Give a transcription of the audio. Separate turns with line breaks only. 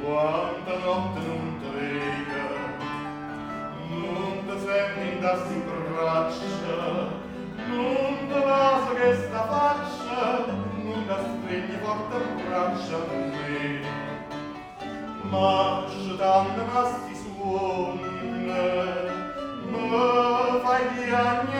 Quanta notte non trega, non te senti in darsi braccia, non te vaso che sta faccia, non te stringi forte in braccia a me. Ma tante masti suonne, me fai piagne